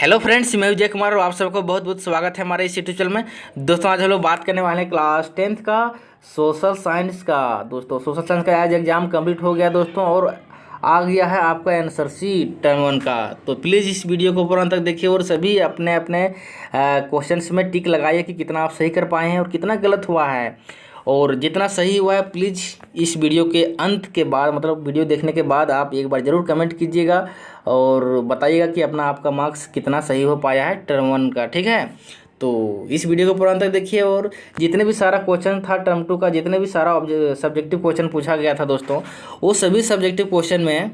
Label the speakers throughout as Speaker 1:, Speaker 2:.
Speaker 1: Hello friends, मैं विजय कुमार और आप सबको बहुत बहुत स्वागत है हमारे इस यूट्यूब चैनल में। दोस्तों आज हम लोग बात करने वाले हैं क्लास 10th का सोशल साइंस का। दोस्तों सोशल साइंस का आज एग्ज़ाम कंप्लीट हो गया दोस्तों, और आ गया है आपका आंसर शीट टर्म 1 का। तो प्लीज़ इस वीडियो को पूरा अंत तक देखिए और सभी अपने अपने क्वेश्चंस में टिक लगाइए कि कितना आप सही कर पाए हैं और कितना गलत हुआ है। और जितना सही हुआ है प्लीज़ इस वीडियो के अंत के बाद, मतलब वीडियो देखने के बाद आप एक बार ज़रूर कमेंट कीजिएगा और बताइएगा कि अपना आपका मार्क्स कितना सही हो पाया है टर्म 1 का। ठीक है, तो इस वीडियो को पूरा अंत तक देखिए। और जितने भी सारा क्वेश्चन था टर्म 2 का, जितने भी सारा सब्जेक्टिव क्वेश्चन पूछा गया था दोस्तों, वो सभी सब्जेक्टिव क्वेश्चन में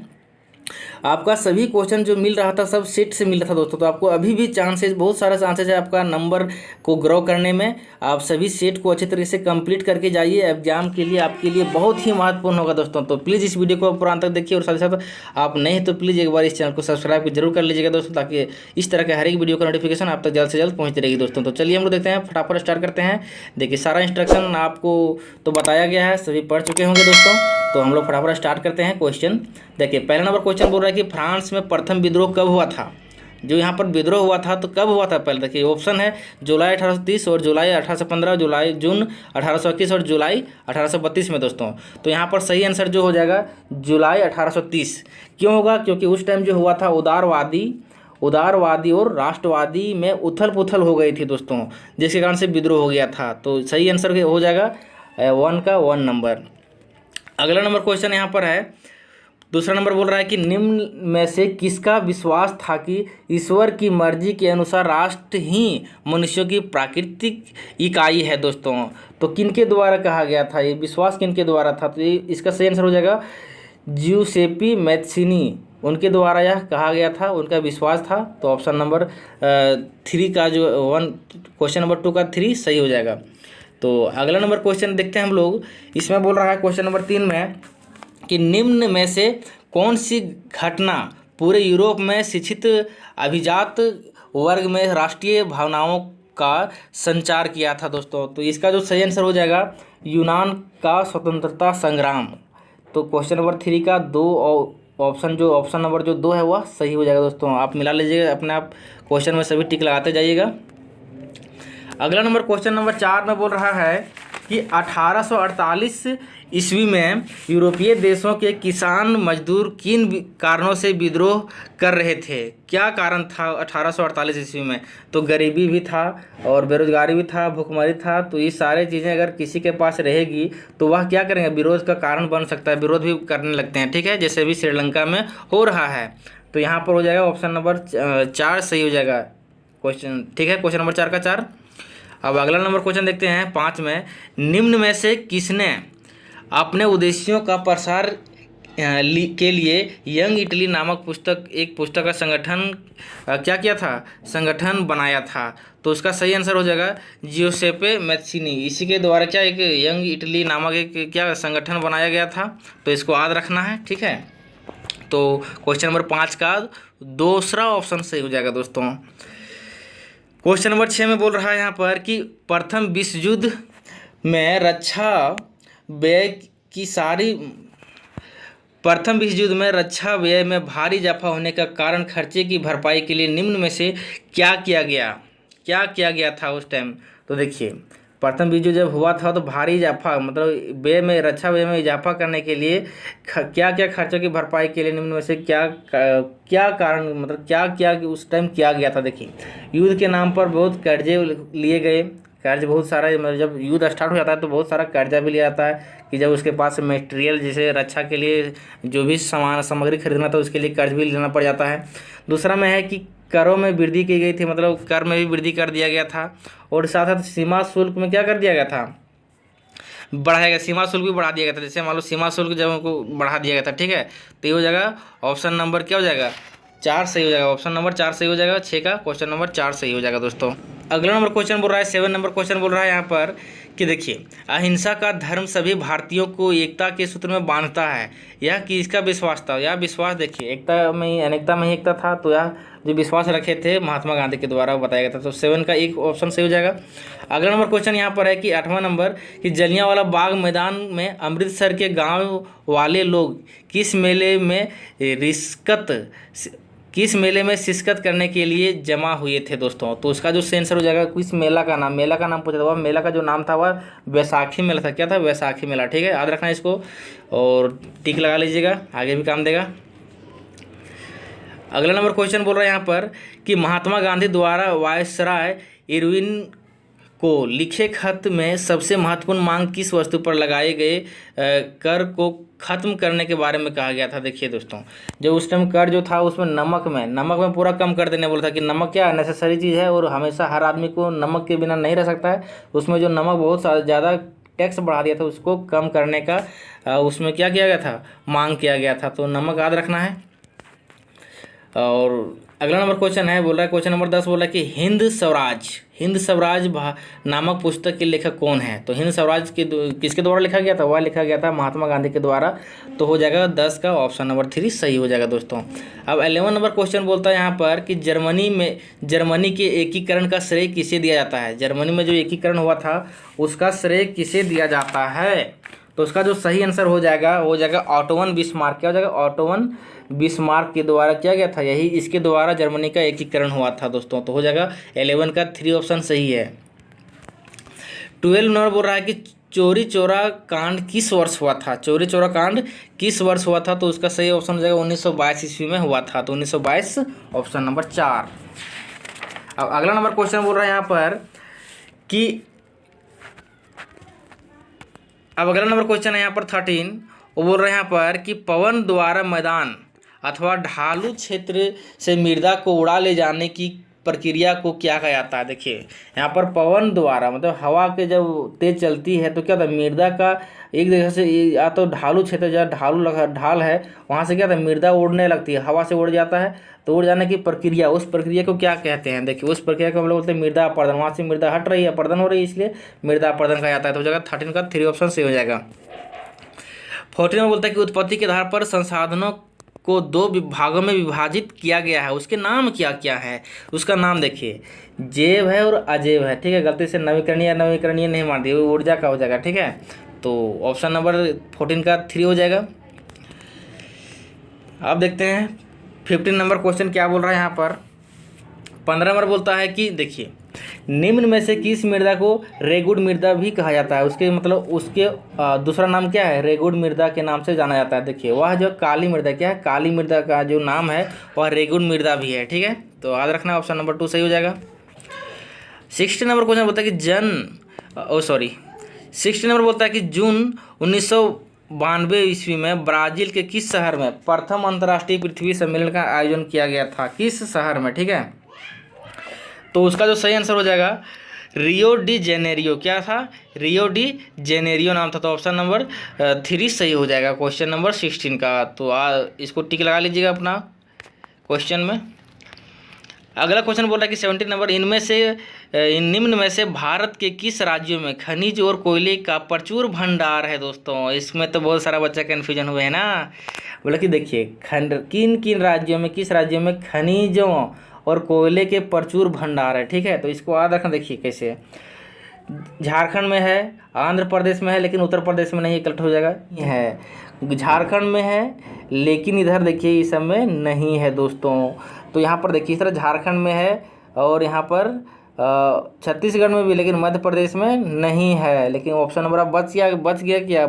Speaker 1: आपका सभी क्वेश्चन जो मिल रहा था सब सेट से मिल रहा था दोस्तों। तो आपको अभी भी चांसेस, बहुत सारा चांसेस है आपका नंबर को ग्रो करने में। आप सभी सेट को अच्छे तरीके से कंप्लीट करके जाइए, एग्जाम के लिए आपके लिए बहुत ही महत्वपूर्ण होगा दोस्तों। तो प्लीज़ इस वीडियो को पूरा अंत तक देखिए और साथ ही साथ आप नहीं तो प्लीज़ एक बार इस चैनल को सब्सक्राइब जरूर कर लीजिएगा दोस्तों, ताकि इस तरह के हर एक वीडियो का नोटिफिकेशन आप तक जल्द से जल्द पहुँचती रहेगी दोस्तों। तो चलिए हम लोग देखते हैं, फटाफट स्टार्ट करते हैं। देखिए सारा इंस्ट्रक्शन आपको तो बताया गया है, सभी पढ़ चुके होंगे दोस्तों। तो हम लोग फटाफट स्टार्ट करते हैं क्वेश्चन। देखिए पहला नंबर क्वेश्चन बोल रहा है कि फ्रांस में प्रथम विद्रोह कब हुआ था। जो यहाँ पर विद्रोह हुआ था तो कब हुआ था, पहले देखिए ऑप्शन है जुलाई 1830 और जुलाई 1815, जून 1821 और जुलाई 1832 में दोस्तों। तो यहाँ पर सही आंसर जो हो जाएगा जुलाई 1830। क्यों होगा? क्योंकि उस टाइम जो हुआ था उदारवादी और राष्ट्रवादी में उथल पुथल हो गई थी दोस्तों, जिसके कारण से विद्रोह हो गया था। तो सही आंसर हो जाएगा 1 का 1 नंबर। अगला नंबर क्वेश्चन यहाँ पर है, दूसरा नंबर बोल रहा है कि निम्न में से किसका विश्वास था कि ईश्वर की मर्जी के अनुसार राष्ट्र ही मनुष्यों की प्राकृतिक इकाई है दोस्तों। तो किनके द्वारा कहा गया था, ये विश्वास किनके द्वारा था? तो ये इसका सही आंसर हो जाएगा जियुसेप्पी मैत्सिनी, उनके द्वारा यह कहा गया था, उनका विश्वास था। तो ऑप्शन नंबर 3 का जो क्वेश्चन नंबर 2 का 3 सही हो जाएगा। तो अगला नंबर क्वेश्चन देखते हैं हम लोग। इसमें बोल रहा है क्वेश्चन नंबर 3 में कि निम्न में से कौन सी घटना पूरे यूरोप में शिक्षित अभिजात वर्ग में राष्ट्रीय भावनाओं का संचार किया था दोस्तों। तो इसका जो सही आंसर हो जाएगा यूनान का स्वतंत्रता संग्राम। तो क्वेश्चन नंबर 3 का ऑप्शन नंबर 2 है वह सही हो जाएगा दोस्तों। आप मिला लीजिएगा अपने आप, क्वेश्चन में सभी टिक लगाते जाइएगा। अगला नंबर क्वेश्चन नंबर 4 में बोल रहा है कि 1848 ईस्वी में यूरोपीय देशों के किसान मजदूर किन कारणों से विद्रोह कर रहे थे। क्या कारण था 1848 ईस्वी में? तो गरीबी भी था और बेरोजगारी भी था, भुखमरी था। तो ये सारी चीज़ें अगर किसी के पास रहेगी तो वह क्या करेंगे, विरोध का कारण बन सकता है, विरोध भी करने लगते हैं। ठीक है, जैसे भी श्रीलंका में हो रहा है। तो यहाँ पर हो जाएगा ऑप्शन नंबर 4 सही हो जाएगा क्वेश्चन। ठीक है, क्वेश्चन नंबर 4 का 4। अब अगला नंबर क्वेश्चन देखते हैं 5 में, निम्न में से किसने अपने उद्देश्यों का प्रसार के लिए यंग इटली नामक एक पुस्तक का क्या किया था, संगठन बनाया था। तो उसका सही आंसर हो जाएगा जियोसेपे मैत्सिनी। इसी के द्वारा क्या एक यंग इटली नामक एक क्या संगठन बनाया गया था। तो इसको याद रखना है। ठीक है, तो क्वेश्चन नंबर 5 का दूसरा ऑप्शन सही हो जाएगा दोस्तों। क्वेश्चन नंबर 6 में बोल रहा है यहाँ पर कि प्रथम विश्व युद्ध में रक्षा रक्षा व्यय में भारी इजाफा होने का कारण खर्चे की भरपाई के लिए निम्न में से क्या किया गया था उस टाइम। तो देखिए प्रथम विश्व युद्ध जब हुआ था तो भारी इजाफा, मतलब रक्षा व्यय में इजाफा करने के लिए क्या खर्चों की भरपाई के लिए निम्न में से क्या कारण, मतलब क्या उस टाइम किया गया था। देखिए युद्ध के नाम पर बहुत कर्जे लिए गए, कर्ज बहुत सारा, मतलब जब युद्ध स्टार्ट हो जाता है तो बहुत सारा कर्जा भी लिया जाता है कि जब उसके पास मटेरियल, जैसे रक्षा के लिए जो भी सामग्री खरीदना था उसके लिए कर्ज भी लेना पड़ जाता है। दूसरा में है कि करों में वृद्धि की गई थी, मतलब कर में भी वृद्धि कर दिया गया था। और साथ साथ सीमा शुल्क में क्या कर दिया गया था, बढ़ाया गया, सीमा शुल्क भी बढ़ा दिया गया था। जैसे मान लो सीमा शुल्क जब उनको बढ़ा दिया गया था। ठीक है, तो ये हो जाएगा ऑप्शन नंबर क्या हो जाएगा 4 सही हो जाएगा। ऑप्शन नंबर 4 सही हो जाएगा। 6 का क्वेश्चन नंबर 4 सही हो जाएगा दोस्तों। अगला नंबर क्वेश्चन बोल रहा है 7 नंबर क्वेश्चन बोल रहा है यहाँ पर कि देखिए अहिंसा का धर्म सभी भारतीयों को एकता के सूत्र में बांधता है। यह किसका विश्वास था? यह विश्वास देखिए एकता में ही, अनेकता में ही एकता था। तो यह जो विश्वास रखे थे महात्मा गांधी के द्वारा बताया गया था। तो 7 का एक ऑप्शन सही हो जाएगा। अगला नंबर क्वेश्चन यहाँ पर है कि 8वां नंबर कि जलियांवाला बाग मैदान में अमृतसर के गाँव वाले लोग किस मेले में किस मेले में शिरकत करने के लिए जमा हुए थे दोस्तों? तो उसका जो आंसर हो जाएगा किस मेला का नाम, मेला का नाम पूछा था, वह मेला का जो नाम था वह वैसाखी मेला था। क्या था? वैसाखी मेला। ठीक है, याद रखना इसको और टिक लगा लीजिएगा, आगे भी काम देगा। अगला नंबर क्वेश्चन बोल रहा है यहाँ पर कि महात्मा गांधी द्वारा वायसराय इरविन को लिखे खत में सबसे महत्वपूर्ण मांग किस वस्तु पर लगाए गए कर को खत्म करने के बारे में कहा गया था? देखिए दोस्तों, जो उस टाइम कर जो था उसमें नमक में पूरा कम कर देने बोला था कि नमक क्या नेसेसरी चीज़ है और हमेशा हर आदमी को नमक के बिना नहीं रह सकता है। उसमें जो नमक बहुत ज़्यादा टैक्स बढ़ा दिया था, उसको कम करने का उसमें क्या किया गया था? मांग किया गया था। तो नमक याद रखना है। और अगला नंबर क्वेश्चन है, बोल रहा है क्वेश्चन नंबर 10 बोल रहा है कि हिंद स्वराज नामक पुस्तक के लेखक कौन है? तो हिंद स्वराज किसके द्वारा लिखा गया था? वह लिखा गया था महात्मा गांधी के द्वारा। तो हो जाएगा 10 का ऑप्शन नंबर 3 सही हो जाएगा दोस्तों। अब 11 नंबर क्वेश्चन बोलता है यहाँ पर कि जर्मनी के एकीकरण का श्रेय किसे दिया जाता है? जर्मनी में जो एकीकरण हुआ था उसका श्रेय किसे दिया जाता है? तो उसका जो सही आंसर हो जाएगा ऑटोवन बिस्मार्क। क्या हो जाएगा? ऑटोवन बिस्मार्क के द्वारा किया गया था, यही इसके द्वारा जर्मनी का एकीकरण हुआ था दोस्तों। तो हो जाएगा 11 का 3 ऑप्शन सही है। 12 नंबर बोल रहा है कि चोरी चोरा कांड किस वर्ष हुआ था? चोरी चोरा कांड किस वर्ष हुआ था? तो उसका सही ऑप्शन हो जाएगा 1922 ईस्वी में हुआ था। तो 1922 ऑप्शन नंबर 4। अब अगला नंबर क्वेश्चन बोल रहा है यहाँ पर कि अब अगला नंबर क्वेश्चन है यहाँ पर 13। वो बोल रहे हैं यहाँ पर कि पवन द्वारा मैदान अथवा ढालू क्षेत्र से मृदा को उड़ा ले जाने की प्रक्रिया को क्या कहा जाता है? देखिए यहाँ पर पवन द्वारा मतलब हवा के जब तेज चलती है तो क्या होता है? मृदा का एक जगह से या तो ढालू क्षेत्र जहाँ ढाल है वहाँ से क्या होता है? मृदा उड़ने लगती है, हवा से उड़ जाता है। तो उड़ जाने की प्रक्रिया, उस प्रक्रिया को क्या कहते हैं? देखिए उस प्रक्रिया को हम लोग बोलते हैं मृदा अपरदन। वहाँ से मृदा हट रही है, अपरदन हो रही है, इसलिए मृदा अपरदन कहा जाता है। तो हो जाएगा 13 का 3 ऑप्शन सही हो जाएगा। 14 में बोलता है कि उत्पत्ति के आधार पर संसाधनों को 2 भागों में विभाजित किया गया है, उसके नाम क्या क्या है? उसका नाम देखिए जैव है और अजैव है। ठीक है, गलती से नवीकरणीय नहीं मार दिए, वो ऊर्जा का हो जाएगा। ठीक है, तो ऑप्शन नंबर 14 का 3 हो जाएगा। अब देखते हैं 15 नंबर क्वेश्चन क्या बोल रहा है यहाँ पर। 15 नंबर बोलता है कि देखिए निम्न में से किस मृदा को रेगुड़ मृदा भी कहा जाता है? उसके मतलब उसके दूसरा नाम क्या है? रेगुड़ मृदा के नाम से जाना जाता है। देखिए वह जो काली मृदा क्या है? काली मृदा का जो नाम है वह रेगुड़ मृदा भी है। ठीक है, तो याद रखना ऑप्शन नंबर 2 सही हो जाएगा। 16 नंबर क्वेश्चन बोलता है कि 16 नंबर बोलता है कि जून 1992 ईस्वी में ब्राज़ील के किस शहर में प्रथम अंतर्राष्ट्रीय पृथ्वी सम्मेलन का आयोजन किया गया था? किस शहर में? ठीक है, तो उसका जो सही आंसर हो जाएगा रियो डी जेनेरियो। क्या था? रियो डी जेनेरियो नाम था। तो ऑप्शन नंबर 3 सही हो जाएगा क्वेश्चन नंबर 16 का। तो इसको टिक लगा लीजिएगा अपना क्वेश्चन में। अगला क्वेश्चन बोल रहा है कि 17 नंबर निम्न में से भारत के किस राज्यों में खनिज और कोयले का प्रचुर भंडार है? दोस्तों इसमें तो बहुत सारा बच्चा कन्फ्यूजन हुए है ना। बोला कि देखिए किन राज्यों में, किस राज्यों में खनिजों और कोयले के प्रचुर भंडार है। ठीक है, तो इसको याद रखना। देखिए कैसे झारखंड में है, आंध्र प्रदेश में है, लेकिन उत्तर प्रदेश में नहीं, कलेक्ट हो जाएगा। है झारखंड में है लेकिन इधर देखिए इस सब में नहीं है दोस्तों। तो यहाँ पर देखिए इस तरह झारखंड में है और यहाँ पर छत्तीसगढ़ में भी, लेकिन मध्य प्रदेश में नहीं है। लेकिन ऑप्शन नंबर बच गया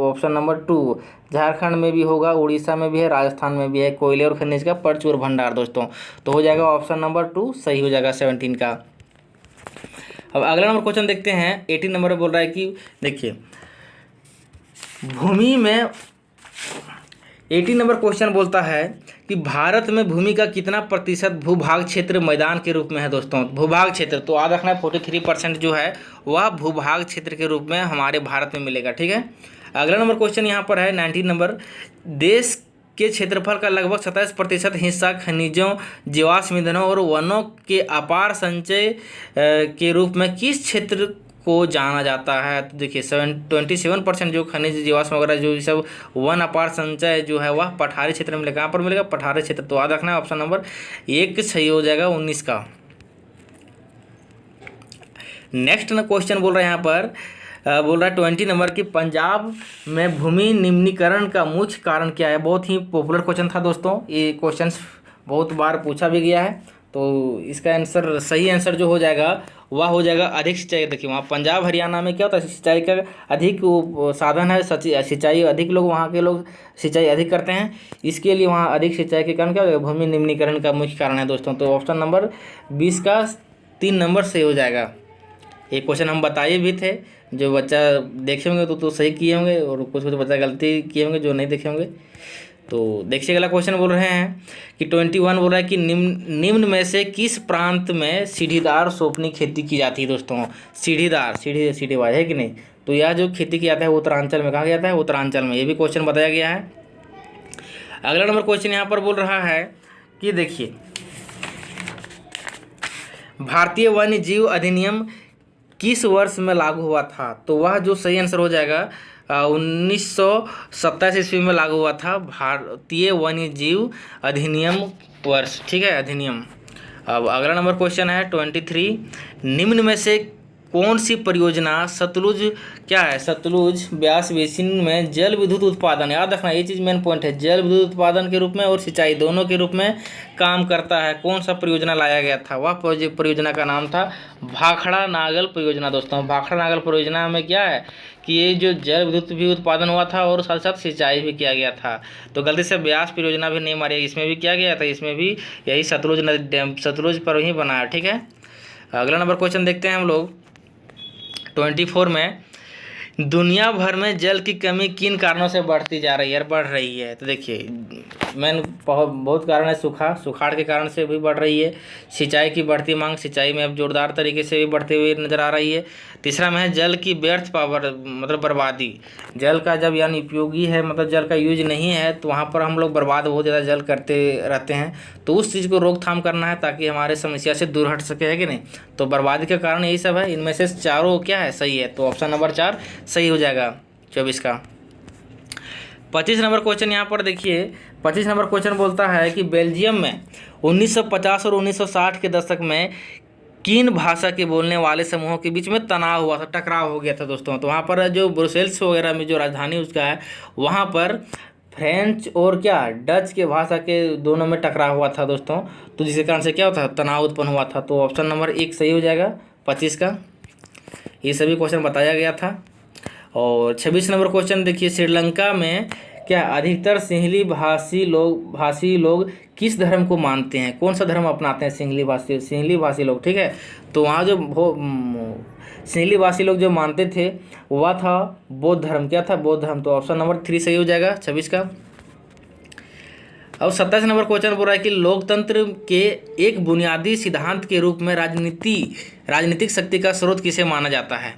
Speaker 1: ऑप्शन नंबर 2 झारखंड में भी होगा, उड़ीसा में भी है, राजस्थान में भी है कोयले और खनिज का प्रचुर भंडार दोस्तों। तो हो जाएगा ऑप्शन नंबर 2 सही हो जाएगा 17 का। अब अगला नंबर क्वेश्चन देखते हैं। 18 नंबर बोल रहा है कि देखिए भूमि में 18 नंबर क्वेश्चन बोलता है कि भारत में भूमि का कितना प्रतिशत भूभाग क्षेत्र मैदान के रूप में है? दोस्तों भूभाग क्षेत्र तो याद रखना है 43% जो है वह भूभाग क्षेत्र के रूप में हमारे भारत में मिलेगा। ठीक है, अगला नंबर क्वेश्चन यहाँ पर है 19 नंबर। देश के क्षेत्रफल का लगभग 27% हिस्सा खनिजों, जीवाश्म ईंधनों और वनों के अपार संचय के रूप में किस क्षेत्र को जाना जाता है? तो देखिए 27% जो खनिज, जीवाश्म वगैरह जो सब वन अपार संचय जो है वह पठारी क्षेत्र में मिलेगा। कहाँ पर मिलेगा? पठारी क्षेत्र। तो याद रखना है ऑप्शन नंबर 1 सही हो जाएगा 19 का। नेक्स्ट क्वेश्चन बोल रहा है यहाँ पर बोल रहा है 20 नंबर की पंजाब में भूमि निम्नीकरण का मुख्य कारण क्या है? बहुत ही पॉपुलर क्वेश्चन था दोस्तों, ये क्वेश्चंस बहुत बार पूछा भी गया है। तो इसका आंसर, सही आंसर जो हो जाएगा वह हो जाएगा अधिक सिंचाई। देखिए वहाँ पंजाब हरियाणा में क्या होता है, सिंचाई का अधिक साधन है, सिंचाई अधिक, लोग वहाँ के लोग सिंचाई अधिक करते हैं, इसके लिए वहाँ अधिक सिंचाई के कारण क्या हो जाएगा, भूमि निम्नीकरण का मुख्य कारण है दोस्तों। तो ऑप्शन नंबर 20 का 3 नंबर सही हो जाएगा। एक क्वेश्चन हम बताए भी थे, जो बच्चा देखे होंगे तो सही किए होंगे, और कुछ कुछ बच्चा गलती किए होंगे जो नहीं देखे होंगे। तो देखिए अगला क्वेश्चन बोल रहे हैं कि 21 बोल रहा है कि निम्न में से किस प्रांत में सीढ़ीदार सोपनी खेती की जाती है दोस्तों। सीढ़ीदार, सीढ़ीवार है कि नहीं, तो यह जो खेती किया जाता है उत्तरांचल में, कहा जाता है उत्तरांचल में, ये भी क्वेश्चन बताया गया है। अगला नंबर क्वेश्चन यहाँ पर बोल रहा है कि देखिए भारतीय वन्य जीव अधिनियम किस वर्ष में लागू हुआ था। तो वह जो सही आंसर हो जाएगा 1927 ईस्वी में लागू हुआ था भारतीय वन्य जीव अधिनियम वर्ष, ठीक है, अधिनियम। अब अगला नंबर क्वेश्चन है 23, निम्न में से कौन सी परियोजना सतलुज, क्या है, सतलुज ब्यास बेसिन में जल विद्युत उत्पादन, याद रखना ये चीज़ मेन पॉइंट है, जल विद्युत उत्पादन के रूप में और सिंचाई दोनों के रूप में काम करता है। कौन सा परियोजना लाया गया था, वह परियोजना का नाम था भाखड़ा नागल परियोजना दोस्तों। भाखड़ा नागल परियोजना में क्या है कि ये जो जल विद्युत भी उत्पादन हुआ था और साथ साथ सिंचाई भी किया गया था। तो गलती से ब्यास परियोजना भी नहीं मारी, इसमें भी किया गया था, इसमें भी यही सतलुज नदी डैम, सतलुज पर ही बना है, ठीक है। अगला नंबर क्वेश्चन देखते हैं हम लोग 24 में, दुनिया भर में जल की कमी किन कारणों से बढ़ती जा रही है, बढ़ रही है। तो देखिए मैन बहुत कारण है, सुखाड़ के कारण से भी बढ़ रही है, सिंचाई की बढ़ती मांग, सिंचाई में अब जोरदार तरीके से भी बढ़ते हुए नजर आ रही है। तीसरा में है जल की व्यर्थ पावर, मतलब बर्बादी, जल का जब यानी उपयोगी है, मतलब जल का यूज नहीं है तो वहाँ पर हम लोग बर्बाद बहुत ज़्यादा जल करते रहते हैं। तो उस चीज़ को रोकथाम करना है ताकि हमारे समस्या से दूर हट सके, है कि नहीं। तो बर्बादी के कारण यही सब है, इनमें से चारों क्या है, सही है। तो ऑप्शन नंबर 4 सही हो जाएगा 24 का। 25 नंबर क्वेश्चन यहाँ पर देखिए, 25 नंबर क्वेश्चन बोलता है कि बेल्जियम में 1950 और 1960 के दशक में किन भाषा के बोलने वाले समूहों के बीच में तनाव हुआ था, टकराव हो गया था दोस्तों। तो वहाँ पर जो ब्रुसेल्स वगैरह में जो राजधानी उसका है, वहाँ पर फ्रेंच और क्या डच के भाषा के दोनों में टकराव हुआ था दोस्तों। तो जिसके कारण से क्या होता है, तनाव उत्पन्न हुआ था। तो ऑप्शन नंबर 1 सही हो जाएगा 25 का। ये सभी क्वेश्चन बताया गया था। और 26 नंबर क्वेश्चन देखिए, श्रीलंका में क्या अधिकतर सिंहली भाषी लोग किस धर्म को मानते हैं, कौन सा धर्म अपनाते हैं सिंहली भाषी लोग, ठीक है। तो वहाँ जो सिंहली भाषी लोग जो मानते थे वह था बौद्ध धर्म, क्या था, बौद्ध धर्म। तो ऑप्शन नंबर 3 सही हो जाएगा 26 का। अब 27 नंबर क्वेश्चन बोल रहा है कि लोकतंत्र के एक बुनियादी सिद्धांत के रूप में राजनीतिक शक्ति का स्रोत किसे माना जाता है।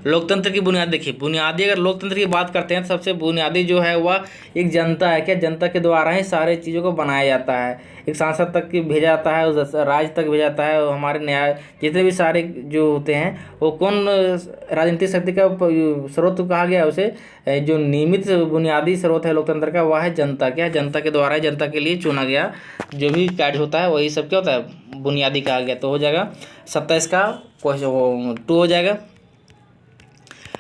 Speaker 1: लोकतंत्र की बुनियाद देखिए, बुनियादी अगर लोकतंत्र की बात करते हैं तो सबसे बुनियादी जो है वह एक जनता है, क्या जनता के द्वारा ही सारे चीज़ों को बनाया जाता है। एक सांसद तक भेजा जाता है, उस राज्य तक भेजा जाता है, हमारे न्याय जितने भी सारे जो होते हैं वो कौन राजनीतिक शक्ति का स्रोत कहा गया है उसे, जो नियमित बुनियादी स्रोत है लोकतंत्र का वह है जनता, क्या जनता के द्वारा, जनता के लिए चुना गया जो भी कार्य होता है वही सब क्या होता है, बुनियादी कहा गया। तो हो जाएगा 27 का क्वेश्चन 2 हो जाएगा।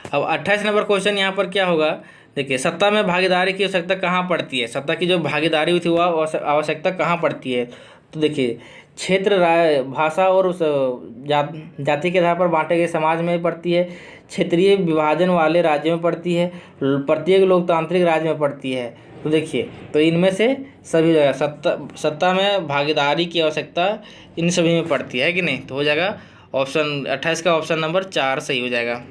Speaker 1: अब 28 नंबर क्वेश्चन यहाँ पर क्या होगा, देखिए सत्ता में भागीदारी की आवश्यकता कहाँ पड़ती है, सत्ता की जो भागीदारी हुई थी वह आवश्यकता कहाँ पड़ती है। तो देखिए क्षेत्र, भाषा और उस जाति के आधार पर बांटे गए समाज में पड़ती है, क्षेत्रीय विभाजन वाले राज्यों में पड़ती है, प्रत्येक लोकतांत्रिक राज्य में पड़ती है। तो देखिए तो इनमें से सभी जगह सत्ता में भागीदारी की आवश्यकता इन सभी में पड़ती है कि नहीं। तो हो जाएगा ऑप्शन 28 का ऑप्शन नंबर 4 सही हो जाएगा।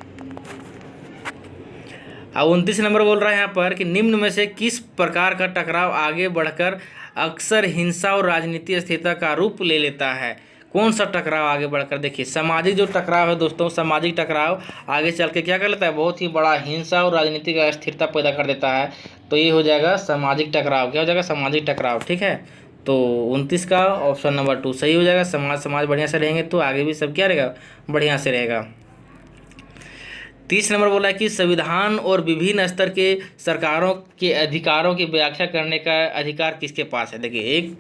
Speaker 1: अब 29 नंबर बोल रहा है यहाँ पर कि निम्न में से किस प्रकार का टकराव आगे बढ़कर अक्सर हिंसा और राजनीतिक अस्थिरता का रूप ले लेता है। कौन सा टकराव आगे बढ़कर, देखिए सामाजिक जो टकराव है दोस्तों, सामाजिक टकराव आगे चल के क्या कर लेता है, बहुत ही बड़ा हिंसा और राजनीतिक अस्थिरता पैदा कर देता है। तो ये हो जाएगा सामाजिक टकराव, क्या हो जाएगा, सामाजिक टकराव, ठीक है। तो 29 का ऑप्शन नंबर 2 सही हो जाएगा। समाज बढ़िया से रहेंगे तो आगे भी सब क्या रहेगा, बढ़िया से रहेगा। 30 नंबर बोला है कि संविधान और विभिन्न स्तर के सरकारों के अधिकारों की व्याख्या करने का अधिकार किसके पास है। देखिए, एक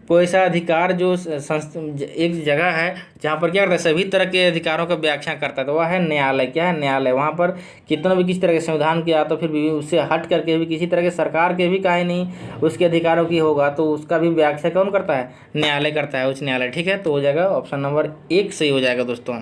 Speaker 1: कोई सा अधिकार जो एक जगह है जहाँ पर क्या करता है, सभी तरह के अधिकारों का व्याख्या करता है, तो वह है न्यायालय। क्या है? न्यायालय। वहाँ पर कितना भी किसी तरह के संविधान के या तो फिर भी उससे हट करके भी किसी तरह के सरकार के भी काहे नहीं उसके अधिकारों की होगा, तो उसका भी व्याख्या कौन करता है? न्यायालय करता है, उच्च न्यायालय। ठीक है, तो हो जाएगा ऑप्शन नंबर 1 सही हो जाएगा दोस्तों।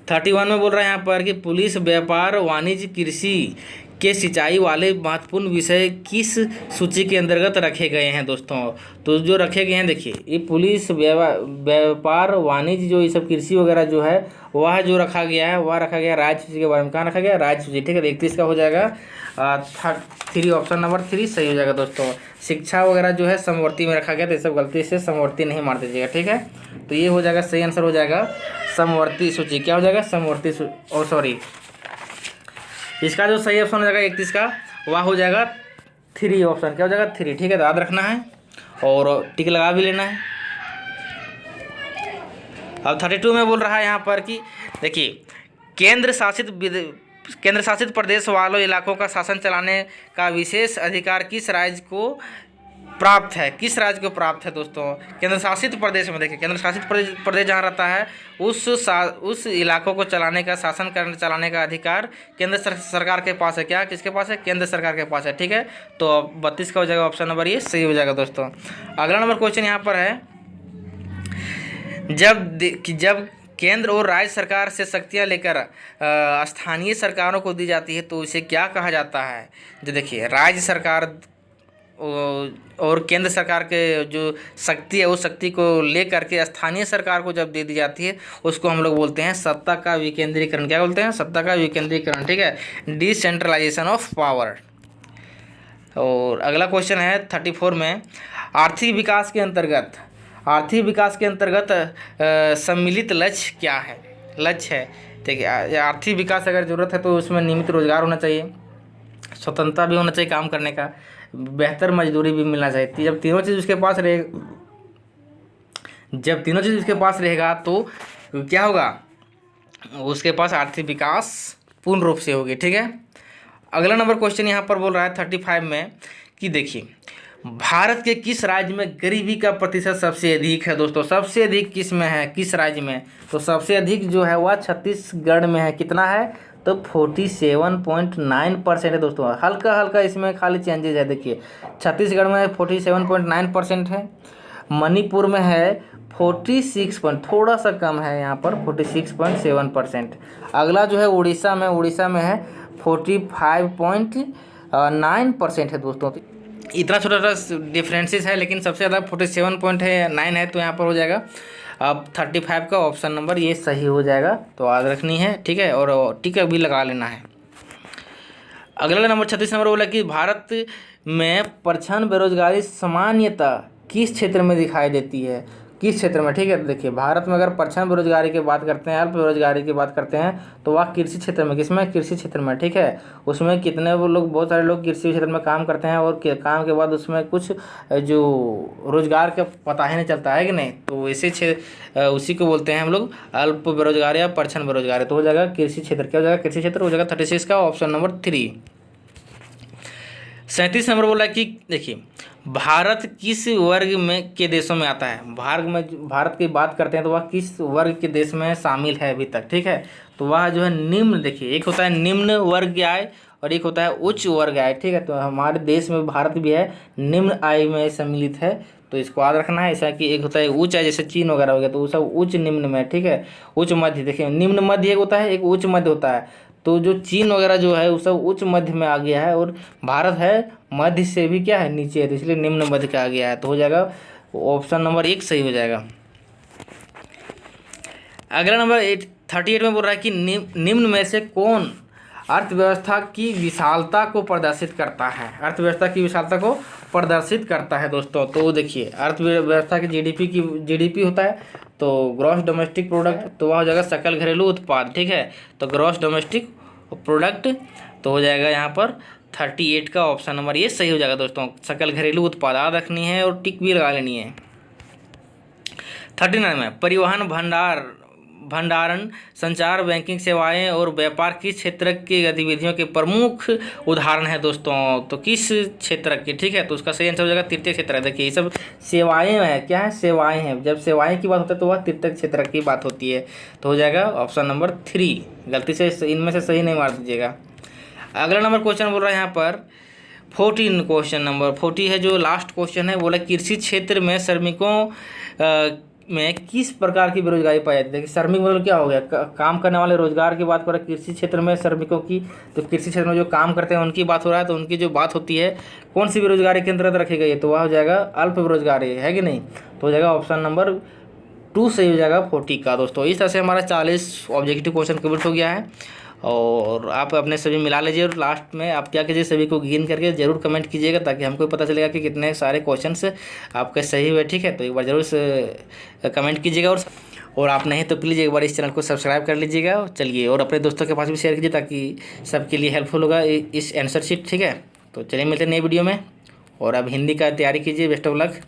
Speaker 1: 31 में बोल रहे हैं यहाँ पर कि पुलिस, व्यापार, वाणिज्य, कृषि के सिंचाई वाले महत्वपूर्ण विषय किस सूची के अंतर्गत रखे गए हैं दोस्तों। तो जो रखे गए हैं, देखिए, ये पुलिस, व्यापार, वाणिज्य, जो ये सब कृषि वगैरह जो है वह जो रखा गया है वह रखा गया राज्य सूची के बारे में। कहाँ रखा गया? राज्य सूची। ठीक है, 31 का हो जाएगा 3, ऑप्शन नंबर 3 सही हो जाएगा दोस्तों। शिक्षा वगैरह जो है समवर्ती में रखा गया, तो ये सब गलती से समवर्ती नहीं मार दीजिएगा। ठीक है, तो ये हो जाएगा सही आंसर हो जाएगा समवर्ती सूची। क्या हो जाएगा? समवर्ती और सॉरी, इसका जो सही ऑप्शन हो जाएगा 31 का वह हो जाएगा 3 ऑप्शन। क्या हो जाएगा? 3। ठीक है, तो याद रखना है और टिक लगा भी लेना है। अब 32 में बोल रहा है यहाँ पर कि देखिए, केंद्र शासित प्रदेश वालों इलाकों का शासन चलाने का विशेष अधिकार किस राज्य को प्राप्त है? किस राज्य को प्राप्त है दोस्तों? केंद्र शासित प्रदेश में। देखिए, केंद्र शासित प्रदेश जहाँ रहता है उस इलाकों को चलाने का चलाने का अधिकार केंद्र सरकार के पास है। क्या? किसके पास है? केंद्र सरकार के पास है। ठीक है, तो 32 का हो जाएगा ऑप्शन नंबर ये सही हो जाएगा दोस्तों। अगला नंबर क्वेश्चन यहाँ पर है, जब केंद्र और राज्य सरकार से शक्तियाँ लेकर स्थानीय सरकारों को दी जाती है तो इसे क्या कहा जाता है? जो देखिए, राज्य सरकार और केंद्र सरकार के जो शक्ति है उस शक्ति को लेकर के स्थानीय सरकार को जब दे दी जाती है उसको हम लोग बोलते हैं सत्ता का विकेंद्रीकरण। क्या बोलते हैं? सत्ता का विकेंद्रीकरण। ठीक है, डिसेंट्रलाइजेशन ऑफ पावर। और अगला क्वेश्चन है 34 में, आर्थिक विकास के अंतर्गत सम्मिलित लक्ष्य क्या है? लक्ष्य है, देखिए, आर्थिक विकास अगर जरूरत है तो उसमें नियमित रोजगार होना चाहिए, स्वतंत्रता भी होना चाहिए काम करने का, बेहतर मजदूरी भी मिलना चाहिए। जब तीनों चीज़ उसके पास रहेगा तो क्या होगा? उसके पास आर्थिक विकास पूर्ण रूप से होगी। ठीक है, अगला नंबर क्वेश्चन यहाँ पर बोल रहा है 35 में कि देखिए, भारत के किस राज्य में गरीबी का प्रतिशत सबसे अधिक है दोस्तों? सबसे अधिक किस में है? किस राज्य में? तो सबसे अधिक जो है वह छत्तीसगढ़ में है। कितना है? तो 47.9% है दोस्तों। हल्का इसमें खाली चेंजेस है। देखिए, छत्तीसगढ़ में 47.9% है, मणिपुर में है 46 थोड़ा सा कम है यहाँ पर 46.7%। अगला जो है उड़ीसा में है 45.9% है दोस्तों। इतना छोटा डिफरेंसेस है, लेकिन सबसे ज़्यादा 47.9 है, तो यहाँ पर हो जाएगा अब 35 का ऑप्शन नंबर ये सही हो जाएगा। तो याद रखनी है। ठीक है, और टिक भी लगा लेना है। अगला नंबर 36 नंबर बोला कि भारत में प्रच्छन्न बेरोजगारी सामान्यतः किस क्षेत्र में दिखाई देती है? किस क्षेत्र में? ठीक है, देखिए, भारत में अगर प्रच्छन्न बेरोजगारी की बात करते हैं, अल्प बेरोजगारी की बात करते हैं, तो वह कृषि क्षेत्र में। किसमें? कृषि क्षेत्र में। ठीक है, उसमें कितने वो लोग, बहुत सारे लोग कृषि क्षेत्र में काम करते हैं और काम के बाद उसमें कुछ जो रोजगार का पता ही नहीं चलता है कि नहीं, तो इसे उसी को बोलते हैं हम लोग अल्प बेरोजगारी या प्रच्छन्न बेरोजगारी। तो हो जाएगा कृषि क्षेत्र। क्या हो जाएगा? कृषि क्षेत्र हो जाएगा 36 का ऑप्शन नंबर 3। 37 नंबर बोला कि देखिए, भारत किस वर्ग में के देशों में आता है? भारत की बात करते हैं तो वह किस वर्ग के देश में शामिल है अभी तक? ठीक है, तो वह जो है निम्न, देखिए, एक होता है निम्न वर्ग आय और एक होता है उच्च वर्ग आय। ठीक है, तो हमारे देश में भारत भी है निम्न आय में सम्मिलित है, तो इसको याद रखना है। ऐसा कि एक होता है उच्च आय, जैसे चीन वगैरह हो गया, तो वो सब उच्च निम्न में। ठीक है, उच्च मध्य। देखिए, निम्न मध्य एक होता है, एक उच्च मध्य होता है, तो जो चीन वगैरह जो है वो सब उच्च मध्य में आ गया है और भारत है मध्य से भी क्या है, नीचे है, तो इसलिए निम्न मध्य का आ गया है। तो हो जाएगा ऑप्शन नंबर 1 सही हो जाएगा। अगला नंबर 38 में बोल रहा है कि निम्न में से कौन अर्थव्यवस्था की विशालता को प्रदर्शित करता है? अर्थव्यवस्था की विशालता को प्रदर्शित करता है दोस्तों। तो देखिए, अर्थव्यवस्था की जीडीपी होता है, तो ग्रॉस डोमेस्टिक प्रोडक्ट, तो वह हो जाएगा सकल घरेलू उत्पाद। ठीक है, तो ग्रॉस डोमेस्टिक प्रोडक्ट तो हो जाएगा यहाँ पर 38 का ऑप्शन नंबर ये सही हो जाएगा दोस्तों। सकल घरेलू उत्पाद याद रखनी है और टिक भी लगा लेनी है। 39 में परिवहन भंडारण, संचार, बैंकिंग सेवाएं और व्यापार किस क्षेत्र की गतिविधियों के प्रमुख उदाहरण है दोस्तों? तो किस क्षेत्र की, ठीक है, तो उसका सही आंसर हो जाएगा तृतीय क्षेत्र। देखिए ये सब सेवाएं हैं, क्या है, सेवाएं हैं। जब सेवाएं की बात होती है तो वह तृतीय क्षेत्र की बात होती है। तो हो जाएगा ऑप्शन नंबर 3। गलती से इनमें से सही नहीं मार दीजिएगा। अगला नंबर क्वेश्चन बोल रहा है यहाँ पर 14, क्वेश्चन नंबर 40 है जो लास्ट क्वेश्चन है। बोला कृषि क्षेत्र में श्रमिकों में किस प्रकार की बेरोजगारी पाई जाती है। देखिए श्रमिक मतलब क्या हो गया, काम करने वाले, रोजगार की बात कर रहा है। कृषि क्षेत्र में श्रमिकों की, तो कृषि क्षेत्र में जो काम करते हैं उनकी बात हो रहा है। तो उनकी जो बात होती है कौन सी बेरोजगारी के अंतर्गत रखी गई है, तो वह हो जाएगा अल्प बेरोजगारी, है कि नहीं। तो हो जाएगा ऑप्शन नंबर 2 सही हो जाएगा 40 का। दोस्तों इस तरह से हमारा 40 ऑब्जेक्टिव क्वेश्चन कंप्लीट हो गया है। और आप अपने सभी मिला लीजिए और लास्ट में आप क्या कीजिए, सभी को गिन करके जरूर कमेंट कीजिएगा ताकि हमको पता चलेगा कि कितने सारे क्वेश्चंस आपके सही हुए, ठीक है। तो एक बार जरूर से कमेंट कीजिएगा और आप नहीं तो प्लीज़ एक बार इस चैनल को सब्सक्राइब कर लीजिएगा। चलिए और अपने दोस्तों के पास भी शेयर कीजिए ताकि सबके लिए हेल्पफुल होगा इस आंसर शीट, ठीक है। तो चलिए मिलते हैं नई वीडियो में और अब हिंदी का तैयारी कीजिए। Best of luck.